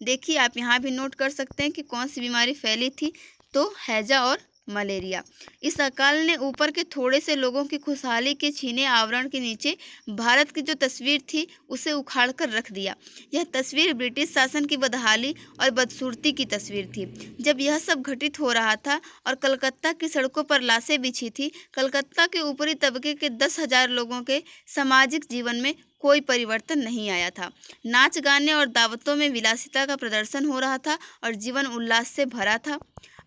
देखिए, आप यहाँ भी नोट कर सकते हैं कि कौन सी बीमारी फैली थी, तो हैजा और मलेरिया। इस अकाल ने ऊपर के थोड़े से लोगों की खुशहाली के छीने आवरण के नीचे भारत की जो तस्वीर थी उसे उखाड़ कर रख दिया। यह तस्वीर ब्रिटिश शासन की बदहाली और बदसूरती की तस्वीर थी। जब यह सब घटित हो रहा था और कलकत्ता की सड़कों पर लाशें बिछी थी, कलकत्ता के ऊपरी तबके के 10,000 लोगों के सामाजिक जीवन में कोई परिवर्तन नहीं आया था। नाच गाने और दावतों में विलासिता का प्रदर्शन हो रहा था और जीवन उल्लास से भरा था।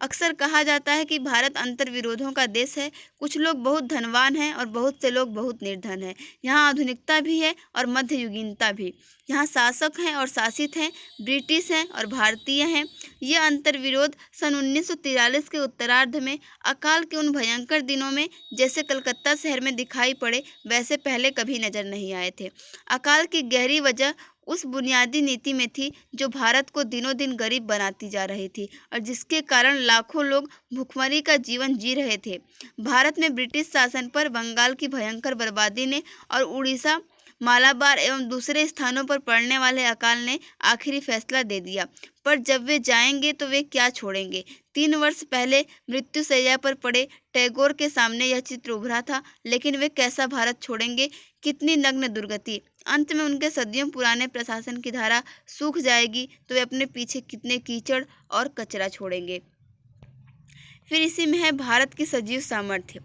अक्सर कहा जाता है कि भारत अंतर्विरोधों का देश है। कुछ लोग बहुत धनवान हैं और बहुत से लोग बहुत निर्धन हैं। यहाँ आधुनिकता भी है और मध्ययुगीनता भी। यहाँ शासक हैं और शासित हैं, ब्रिटिश हैं और भारतीय हैं। ये अंतर्विरोध सन 1943 के उत्तरार्ध में अकाल के उन भयंकर दिनों में जैसे कलकत्ता शहर में दिखाई पड़े, वैसे पहले कभी नजर नहीं आए थे। अकाल की गहरी वजह उस बुनियादी नीति में थी जो भारत को दिनों दिन गरीब बनाती जा रही थी और जिसके कारण लाखों लोग भुखमरी का जीवन जी रहे थे। भारत में ब्रिटिश शासन पर बंगाल की भयंकर बर्बादी ने और उड़ीसा, मालाबार एवं दूसरे स्थानों पर पड़ने वाले अकाल ने आखिरी फैसला दे दिया। पर जब वे जाएंगे तो वे क्या छोड़ेंगे? 3 वर्ष पहले मृत्युशैया पर पड़े टैगोर के सामने यह चित्र उभरा था, लेकिन वे कैसा भारत छोड़ेंगे? कितनी नग्न दुर्गति! अंत में उनके सदियों पुराने प्रशासन की धारा सूख जाएगी तो वे अपने पीछे कितने कीचड़ और कचरा छोड़ेंगे। फिर इसी में है भारत की सजीव सामर्थ्य।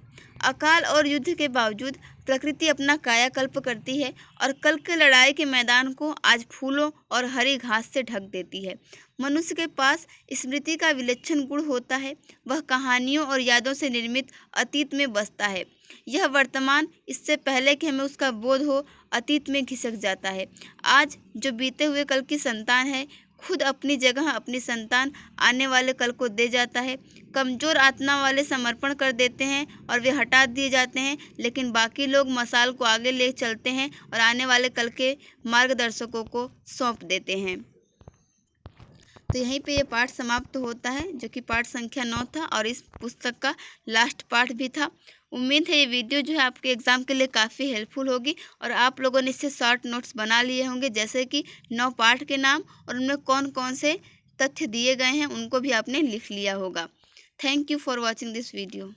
अकाल और युद्ध के बावजूद प्रकृति अपना कायाकल्प करती है और कल के लड़ाई के मैदान को आज फूलों और हरी घास से ढक देती है। मनुष्य के पास स्मृति का विलक्षण गुण होता है। वह कहानियों और यादों से निर्मित अतीत में बसता है। यह वर्तमान, इससे पहले कि हमें उसका बोध हो, अतीत में घिसक जाता है। आज जो बीते हुए कल की संतान है, खुद अपनी जगह अपनी संतान आने वाले कल को दे जाता है। कमज़ोर आत्मा वाले समर्पण कर देते हैं और वे हटा दिए जाते हैं, लेकिन बाकी लोग मशाल को आगे ले चलते हैं और आने वाले कल के मार्गदर्शकों को सौंप देते हैं। तो यहीं पे ये पाठ समाप्त होता है, जो कि पाठ संख्या 9 था और इस पुस्तक का लास्ट पाठ भी था। उम्मीद है ये वीडियो जो है आपके एग्ज़ाम के लिए काफ़ी हेल्पफुल होगी और आप लोगों ने इससे शॉर्ट नोट्स बना लिए होंगे, जैसे कि 9 पाठ के नाम और उनमें कौन कौन से तथ्य दिए गए हैं उनको भी आपने लिख लिया होगा। Thank you for watching this video.